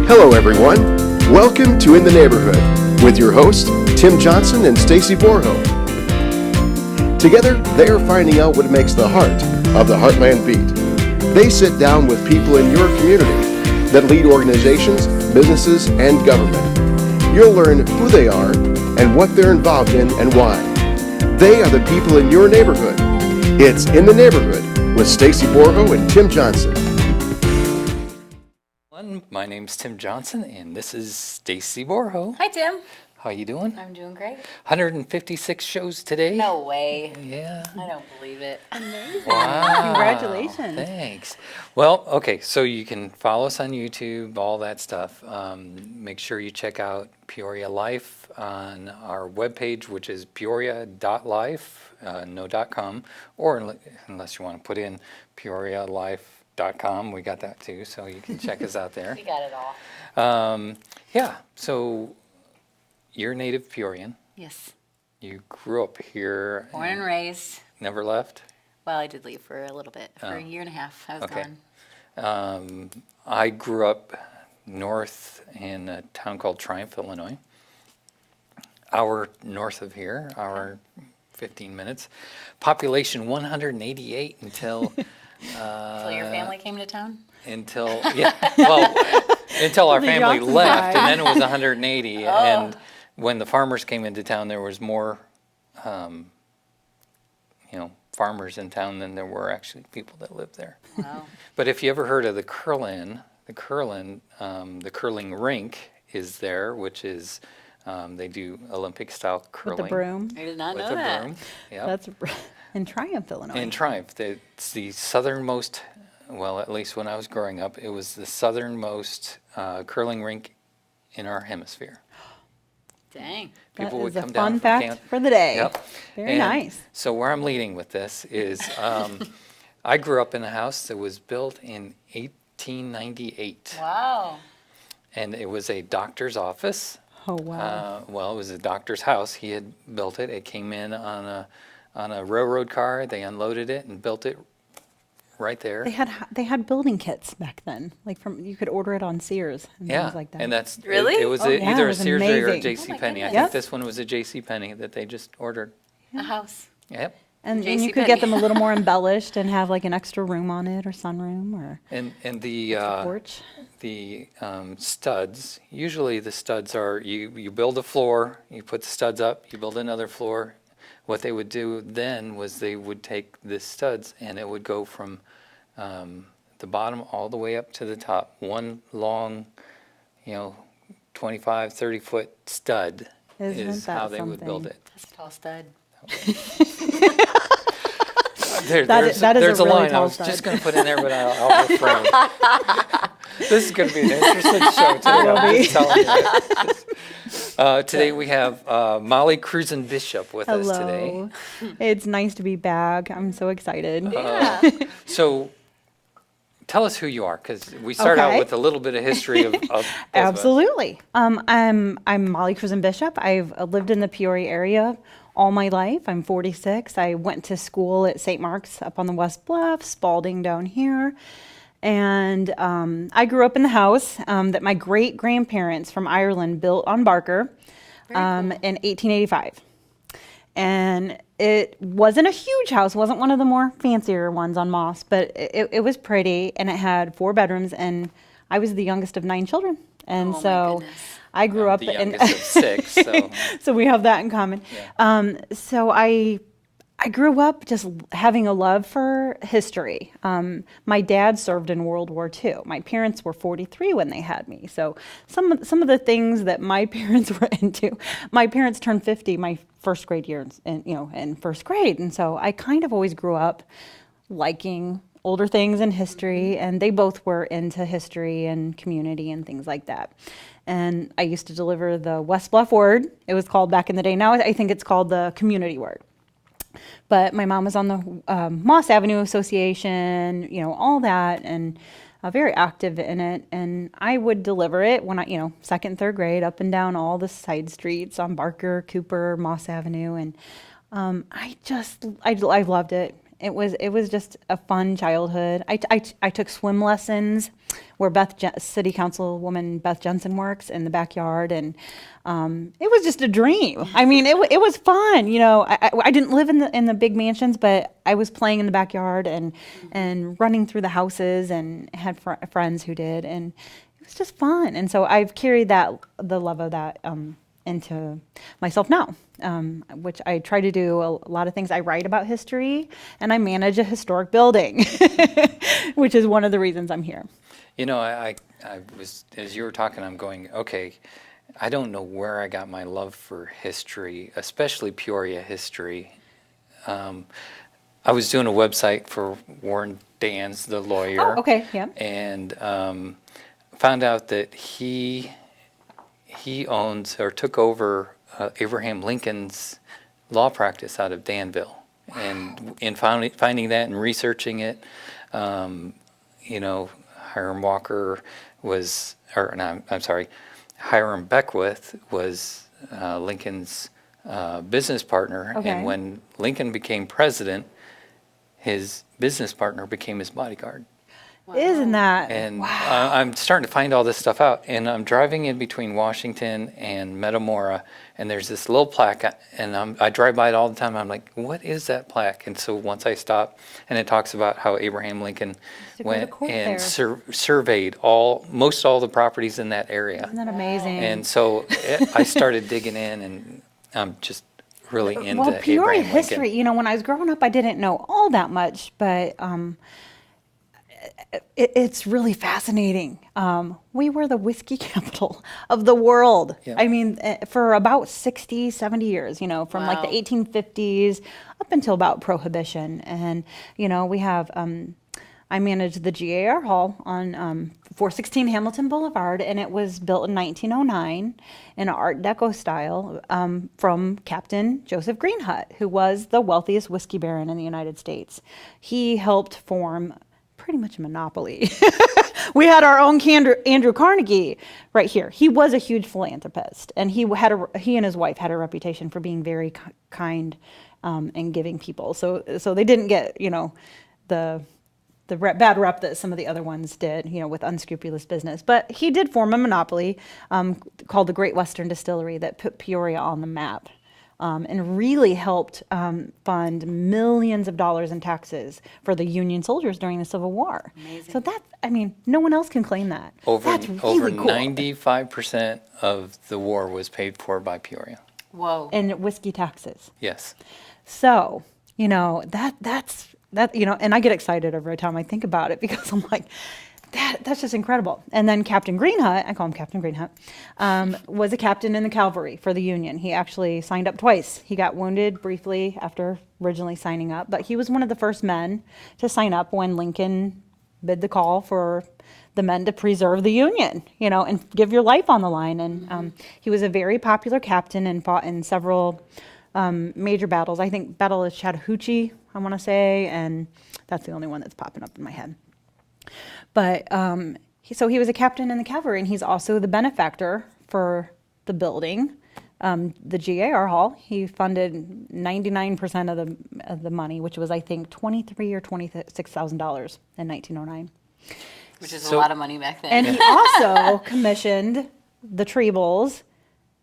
Hello, everyone. Welcome to In the Neighborhood with your hosts, Tim Johnson and Stacy Borho. Together, they are finding out what makes the heart of the Heartland beat. They sit down with people in your community that lead organizations, businesses, and government. You'll learn who they are and what they're involved in and why. They are the people in your neighborhood. It's In the Neighborhood with Stacy Borho and Tim Johnson. My name's Tim Johnson, and this is Stacy Borho. Hi, Tim. How you doing? I'm doing great. 156 shows today. No way. Yeah. I don't believe it. Amazing. Wow. Congratulations. Thanks. Well, okay, so you can follow us on YouTube, all that stuff. Make sure you check out Peoria Life on our webpage, which is peoria.life, no .com, or unless you want to put in peorialife.com, we got that too, so you can check us out there. We got it all. Yeah, so you're a native Peorian. Yes. You grew up here. Born and raised. Never left? Well, I did leave for a little bit. For a year and a half, I was Okay. gone. I grew up north in a town called Triumph, Illinois. Hour north of here, hour 15 minutes. Population 188 until... Until your family came to town? Until our family Johnson left, died. and then it was 180. And when the farmers came into town, there was more, farmers in town than there were actually people that lived there. Wow. But if you ever heard of the curling rink is there, which is they do Olympic style curling With the broom. I did not with know a that. broom. Yep. That's in Triumph, Illinois. In Triumph, it's the southernmost. Well, at least when I was growing up, it was the southernmost curling rink in our hemisphere. Dang. That People would is a come down fun from fact camp. for the day. Yep. Very And nice. So where I'm leading with this is I grew up in a house that was built in 1898. Wow. And it was a doctor's office. Oh, wow. It was a doctor's house. He had built it. It came in on a railroad car. They unloaded it and built it right there. They had building kits back then. You could order it on Sears and things like that. And that's Really? It was Oh, yeah, either it a was Sears or a amazing. J.C. Oh my Penney. I goodness. think this one was a J.C. Penney that they just ordered. A house. Yep. and JC you could get Penney. them a little more embellished and have like an extra room on it or sunroom or And the porch. the studs. Usually the studs are you build a floor, you put the studs up, you build another floor. What they would do then was they would take the studs and it would go from the bottom all the way up to the top. One long, 25, 30 foot stud Isn't is that how they would build something? it. That's a tall stud. There's that is a there's a really line I tall was stud. just going to put in there, but I'll refrain. This is going to be an interesting show today. I'm just telling you. Today we have Molly Cruzen Bishop with us today. Hello. It's nice to be back. I'm so excited. So tell us who you are, because we start out Okay. with a little bit of history of both of us. Absolutely. I'm Molly Cruzen Bishop. I've lived in the Peoria area all my life. I'm 46. I went to school at St. Mark's up on the West Bluff, Spalding down here. And I grew up in the house that my great-grandparents from Ireland built on Barker in 1885. And it wasn't a huge house. It wasn't one of the more fancier ones on Moss, but it was pretty, and it had 4 bedrooms, and I was the youngest of 9 children. And Oh, my so goodness. I grew up The in... youngest of 6, so So we have that in common. Yeah. So I grew up just having a love for history. My dad served in World War II. My parents were 43 when they had me. So some of the things that my parents were into. My parents turned 50 my first grade year in first grade, and so I kind of always grew up liking older things in history, and they both were into history and community and things like that. And I used to deliver the West Bluff Word. It was called back in the day. Now I think it's called the Community Word. But my mom was on the Moss Avenue Association, all that, and very active in it. And I would deliver it when I, second, third grade, up and down all the side streets on Barker, Cooper, Moss Avenue. And I loved it. it was just a fun childhood. I took swim lessons where City Councilwoman Beth Jensen works in the backyard, and it was just a dream. I mean, it was fun. You know, I didn't live in the big mansions, but I was playing in the backyard and running through the houses, and had friends who did, and it was just fun. And so I've carried the love of that into myself now, which I try to do a lot of things. I write about history, and I manage a historic building, which is one of the reasons I'm here. You know, I was, as you were talking, I'm going, okay, I don't know where I got my love for history, especially Peoria history. I was doing a website for Warren Dans, the lawyer. Oh, okay, yeah. And found out that he owns or took over Abraham Lincoln's law practice out of Danville. Wow. And in finding that and researching it, you know, Hiram Beckwith was Lincoln's business partner. Okay. And when Lincoln became president, his business partner became his bodyguard. Wow. Isn't that? And wow. I'm starting to find all this stuff out. And I'm driving in between Washington and Metamora, and there's this little plaque, and I drive by it all the time. I'm like, what is that plaque? And so once I stop, and it talks about how Abraham Lincoln went and surveyed most all the properties in that area. Isn't that amazing? And so I started digging in, and I'm just really into well, Peoria Abraham history, Lincoln. you know, when I was growing up, I didn't know all that much, but it's really fascinating. We were the whiskey capital of the world. Yeah. I mean, for about 60, 70 years, you know, from like Wow. the 1850s up until about Prohibition. And, you know, we have, I managed the GAR Hall on 416 Hamilton Boulevard, and it was built in 1909 in an Art Deco style from Captain Joseph Greenhut, who was the wealthiest whiskey baron in the United States. He helped form pretty much a monopoly. We had our own Andrew Carnegie right here. He was a huge philanthropist, and he and his wife had a reputation for being very kind and giving people. So they didn't get, you know, the bad rep that some of the other ones did, you know, with unscrupulous business. But he did form a monopoly called the Great Western Distillery that put Peoria on the map. And really helped fund millions of dollars in taxes for the Union soldiers during the Civil War. Amazing. So I mean, no one else can claim that. That's really Over cool. 95% of the war was paid for by Peoria. Whoa. And whiskey taxes. Yes. So, you know, that's, you know, and I get excited every time I think about it, because I'm like, that's just incredible. And then Captain Greenhut, I call him Captain Greenhut, was a captain in the cavalry for the Union. He actually signed up twice. He got wounded briefly after originally signing up, but he was one of the first men to sign up when Lincoln bid the call for the men to preserve the Union, you know, and give your life on the line. And he was a very popular captain and fought in several major battles. I think Battle of Chattahoochee, I want to say, and that's the only one that's popping up in my head. But so he was a captain in the cavalry, and he's also the benefactor for the building, the GAR Hall. He funded 99% of the money, which was, I think, $23,000 or $26,000 in 1909. Which is a lot of money back then. And he also commissioned the Trebles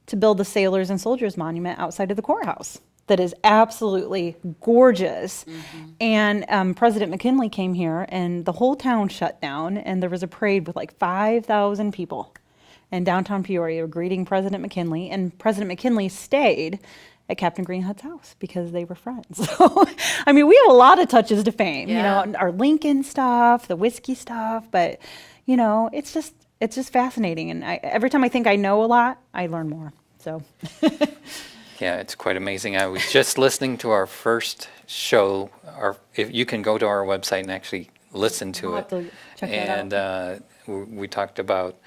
to build the Sailors and Soldiers Monument outside of the courthouse. That is absolutely gorgeous. Mm-hmm. And President McKinley came here, and the whole town shut down, and there was a parade with like 5,000 people in downtown Peoria greeting President McKinley, and President McKinley stayed at Captain Greenhut's house because they were friends. So, I mean, we have a lot of touches to fame, you know, our Lincoln stuff, the whiskey stuff, but, you know, it's just fascinating. And every time I think I know a lot, I learn more, so. Yeah, it's quite amazing. I was just listening to our first show. If you can go to our website and actually listen to I'll it. have to check that out. And we talked about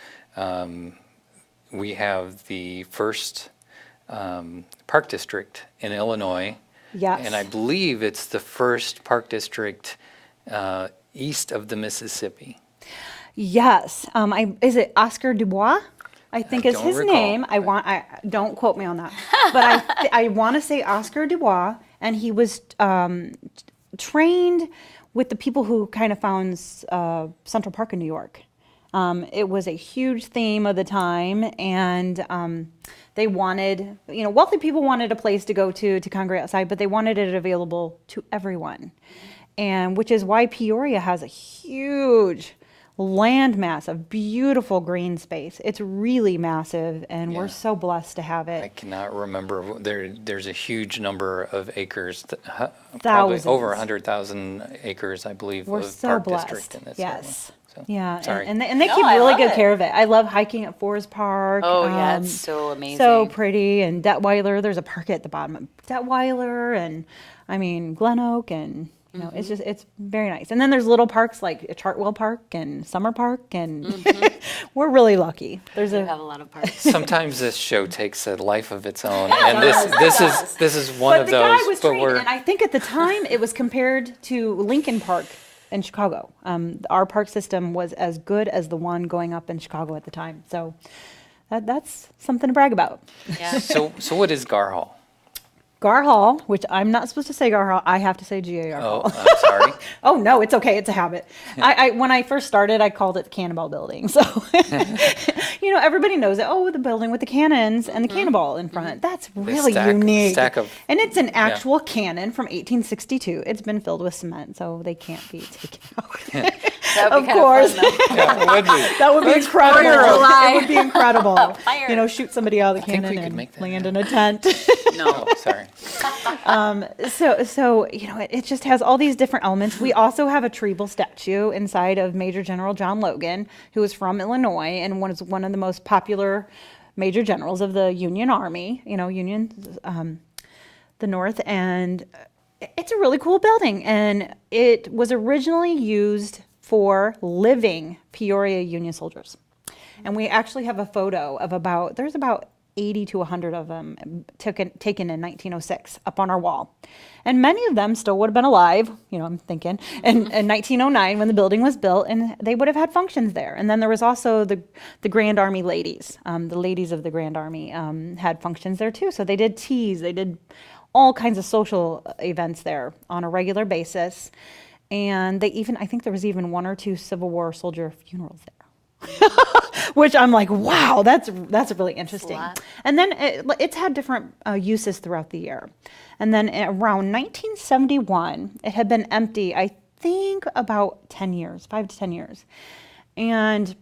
we have the first park district in Illinois. Yes. And I believe it's the first park district east of the Mississippi. Yes. Is it Oscar Dubois? I think is don't his recall. name. I don't quote me on that, but I want to say Oscar Dubois, and he was trained with the people who kind of found Central Park in New York. It was a huge theme of the time, and they wanted, wealthy people wanted a place to go to congregate outside, but they wanted it available to everyone. And which is why Peoria has a huge landmass of beautiful green space. It's really massive, and we're so blessed to have it. I cannot remember. There's a huge number of acres, probably Thousands. over 100,000 acres, I believe, We're of so park blessed. district in this Yes. area. So, Yeah, sorry. and they No, keep I really love good it. care of it. I love hiking at Forest Park. Oh, yeah, it's so amazing. So pretty. And Detweiler, there's a park at the bottom of Detweiler, and Glen Oak, and it's very nice. And then there's little parks like Chartwell Park and Summer Park, and we're really lucky. We have a lot of parks. Sometimes this show takes a life of its own, and this is one of the those. guy was but trained, and I think at the time it was compared to Lincoln Park in Chicago. Our park system was as good as the one going up in Chicago at the time. So that's something to brag about. Yeah. so what is Gar Hall? Gar Hall, which I'm not supposed to say Gar Hall, I have to say GAR Oh, Hall. I'm sorry. Oh, no, it's okay. It's a habit. I when I first started, I called it the Cannonball Building. So, everybody knows it. Oh, the building with the cannons and the cannonball in front. That's really unique. And it's an actual cannon from 1862. It's been filled with cement, so they can't be taken out. That would be Of kind course. fun, though. Yeah, it would be. That would be incredible. July. It would be incredible. Fire. Shoot somebody out of the think cannon we could and make that land happen. in a tent. No. Oh, sorry. So it just has all these different elements. We also have a treble statue inside of Major General John Logan, who is from Illinois and was one of the most popular major generals of the Union Army. The North, and it's a really cool building. And it was originally used for living Peoria Union soldiers. And we actually have a photo of there's about 80 to 100 of them taken in 1906 up on our wall. And many of them still would have been alive, I'm thinking, in 1909 when the building was built, and they would have had functions there. And then there was also the Grand Army ladies. The ladies of the Grand Army had functions there too. So they did teas, they did all kinds of social events there on a regular basis. And I think there was even 1 or 2 Civil War soldier funerals there. Which I'm like, wow, that's really interesting. And then it's had different uses throughout the year. And then around 1971, it had been empty, I think about 10 years, 5 to 10 years. And,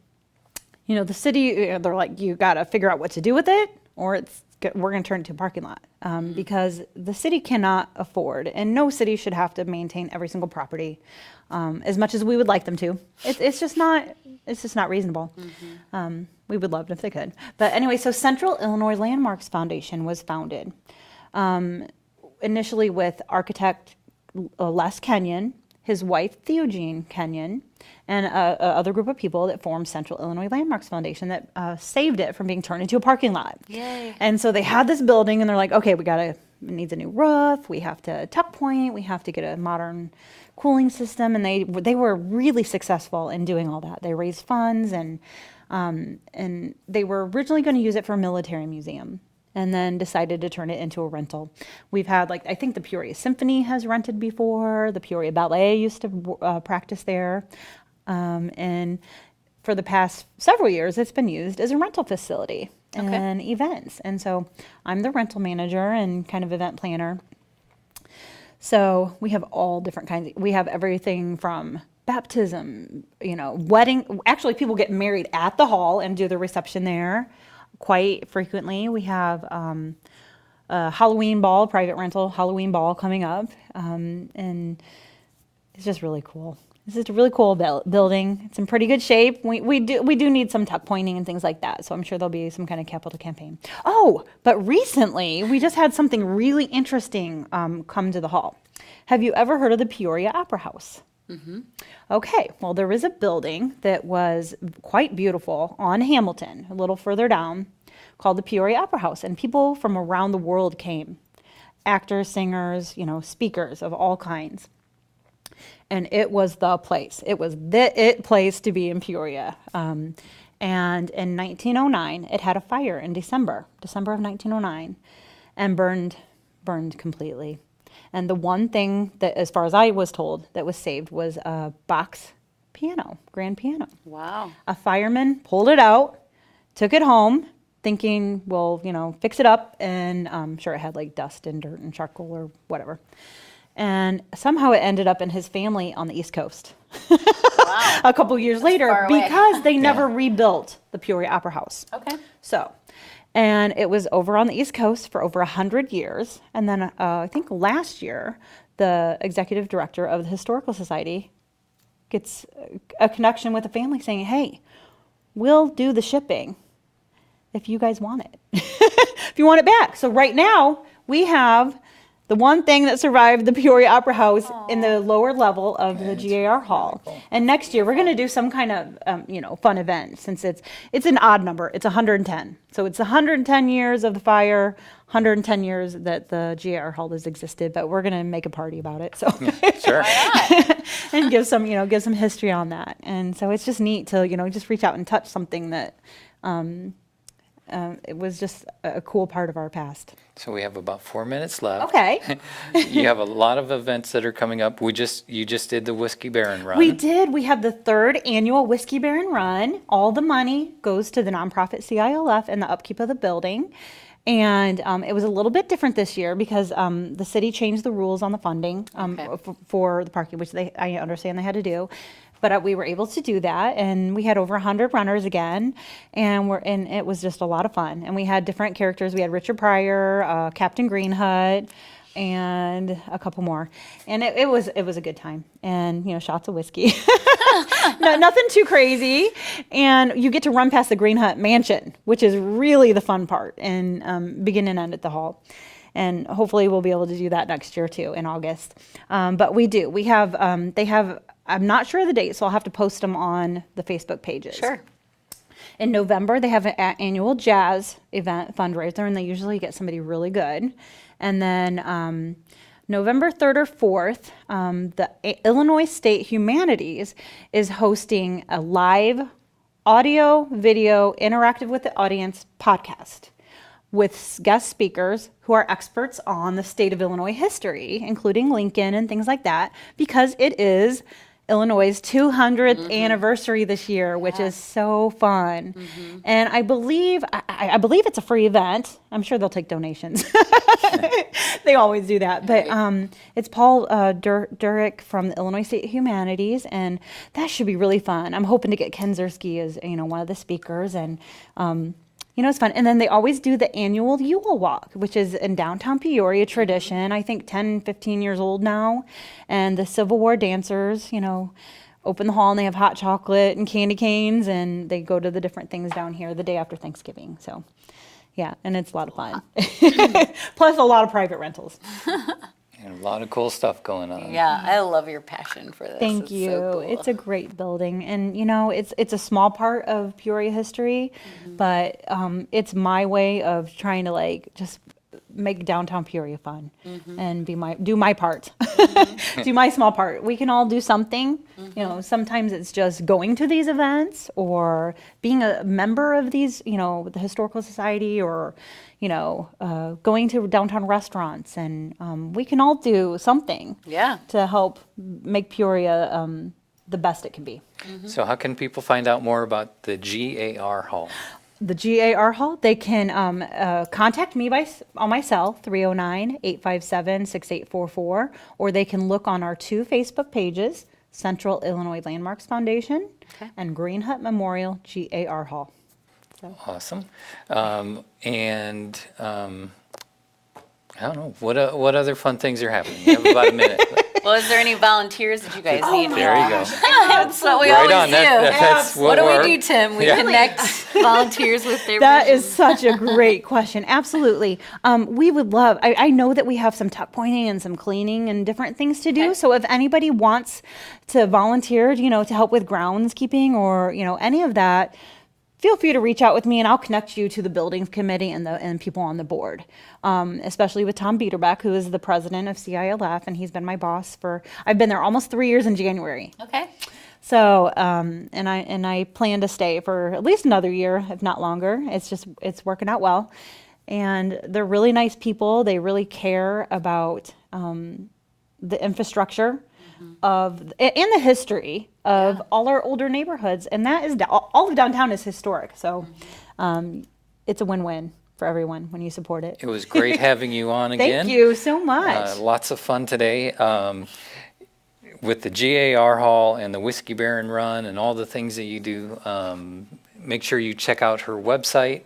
the city, they're like, you got to figure out what to do with it, or we're going to turn it into a parking lot. Because the city cannot afford, and no city should have to maintain every single property as much as we would like them to. It's just not reasonable. We would love it if they could. But anyway, so Central Illinois Landmarks Foundation was founded initially with architect Les Kenyon, his wife Theogene Kenyon, and other group of people that formed Central Illinois Landmarks Foundation that saved it from being turned into a parking lot. Yay. And so they had this building, and they're like, okay, it needs a new roof, we have to tuck point, we have to get a modern cooling system, and they were really successful in doing all that. They raised funds, and they were originally going to use it for a military museum, and then decided to turn it into a rental. We've had, I think the Peoria Symphony has rented before, the Peoria Ballet used to practice there, and for the past several years, it's been used as a rental facility and events. And so I'm the rental manager and kind of event planner. So we have all different kinds. We have everything from baptism, wedding. Actually, people get married at the hall and do the reception there quite frequently. We have a Halloween ball, private rental Halloween ball coming up. And it's just really cool. This is a really cool building. It's in pretty good shape. We do need some tuck pointing and things like that. So I'm sure there'll be some kind of capital campaign. Oh, but recently we just had something really interesting come to the hall. Have you ever heard of the Peoria Opera House? Mm-hmm. Okay, well, there was a building that was quite beautiful on Hamilton, a little further down, called the Peoria Opera House. And people from around the world came. Actors, singers, speakers of all kinds. And it was the place. It was the place to be in Peoria. And in 1909, it had a fire in December of 1909, and burned completely. And the one thing that, as far as I was told, that was saved was a box piano, grand piano. Wow. A fireman pulled it out, took it home, thinking, we'll, fix it up. And I'm sure it had like dust and dirt and charcoal or whatever. And somehow it ended up in his family on the East Coast Wow. a couple years later far away. because they never rebuilt the Peoria Opera House. Okay. So, and it was over on the East Coast for over 100 years. And then I think last year, the executive director of the Historical Society gets a connection with the family saying, hey, we'll do the shipping if you guys want it, if you want it back. So right now, we have the one thing that survived the Peoria Opera House in the lower level of the GAR Hall. And next year, we're going to do some kind of, fun event since it's an odd number. It's 110. So it's 110 years of the fire, 110 years that the GAR Hall has existed, but we're going to make a party about it. So Sure. and give some history on that. And so it's just neat to, just reach out and touch something that it was just a cool part of our past. So we have about 4 minutes left. Okay. You have a lot of events that are coming up. You just did the Whiskey Baron run. We did. We have the 3rd annual Whiskey Baron Run. All the money goes to the nonprofit CILF and the upkeep of the building. And it was a little bit different this year because the city changed the rules on the funding for the parking, which I understand they had to do. But we were able to do that, and we had over 100 runners again, and it was just a lot of fun. And we had different characters. We had Richard Pryor, Captain Green Hut, and a couple more. And it was a good time. And shots of whiskey. No, nothing too crazy. And you get to run past the Green Hut mansion, which is really the fun part, and begin and end at the hall. And hopefully we'll be able to do that next year too in August. But we do. We have they have. I'm not sure of the date, so I'll have to post them on the Facebook pages. Sure. In November, they have an annual jazz event fundraiser, and they usually get somebody really good. And then November 3rd or 4th, the Illinois State Humanities is hosting a live audio, video, interactive with the audience podcast with guest speakers who are experts on the state of Illinois history, including Lincoln and things like that, because it is Illinois' 200th anniversary this year, which is so fun. And I believe it's a free event. I'm sure they'll take donations. They always do that. But it's Paul Durick from the Illinois State Humanities, and that should be really fun. I'm hoping to get Ken Zerski as one of the speakers, and it's fun. And then they always do the annual Yule Walk, which is in downtown Peoria tradition, I think 10, 15 years old now. And the Civil War dancers, open the hall and they have hot chocolate and candy canes, and they go to the different things down here the day after Thanksgiving. So, yeah, and it's a lot of fun. Plus a lot of private rentals. And a lot of cool stuff going on. Yeah, I love your passion for this. Thank It's you. so cool. It's a great building, and it's a small part of Peoria history, but it's my way of trying to just make downtown Peoria fun and do my part, do my small part. We can all do something. Sometimes it's just going to these events or being a member of these, the Historical Society, or going to downtown restaurants, and we can all do something to help make Peoria the best it can be. So how can people find out more about the GAR Hall? The GAR Hall, they can contact me on my cell, 309-857-6844, or they can look on our 2 Facebook pages, Central Illinois Landmarks Foundation and Green Hut Memorial GAR Hall. Awesome. I don't know, what other fun things are happening? You have about a minute. Well, is there any volunteers that you guys need? There you go. That's what we Right always on. do. That's What do we're- we do, Tim? We Yeah. connect volunteers with their That vision. is such a great question. Absolutely. We would love, I know that we have some tuck pointing and some cleaning and different things to do. Okay. So if anybody wants to volunteer, to help with groundskeeping or, any of that, feel free to reach out with me, and I'll connect you to the buildings committee and people on the board, especially with Tom Biederbeck, who is the president of CILF, and he's been my boss I've been there almost 3 years in January. Okay. So, and I plan to stay for at least another year, if not longer. It's working out well. And they're really nice people. They really care about the infrastructure and the history of all our older neighborhoods. And that is, all of downtown is historic. So it's a win-win for everyone when you support it. It was great having you on again. Thank you so much. Lots of fun today. With the GAR Hall and the Whiskey Baron Run and all the things that you do, make sure you check out her website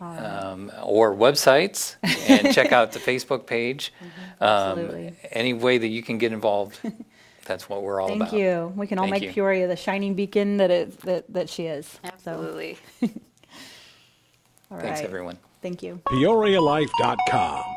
or websites and check out the Facebook page. Absolutely. Any way that you can get involved, that's what we're all about. Thank you. We can all Thank make you. Peoria the shining beacon that she is. Absolutely. All Thanks, right. everyone. Thank you. PeoriaLife.com.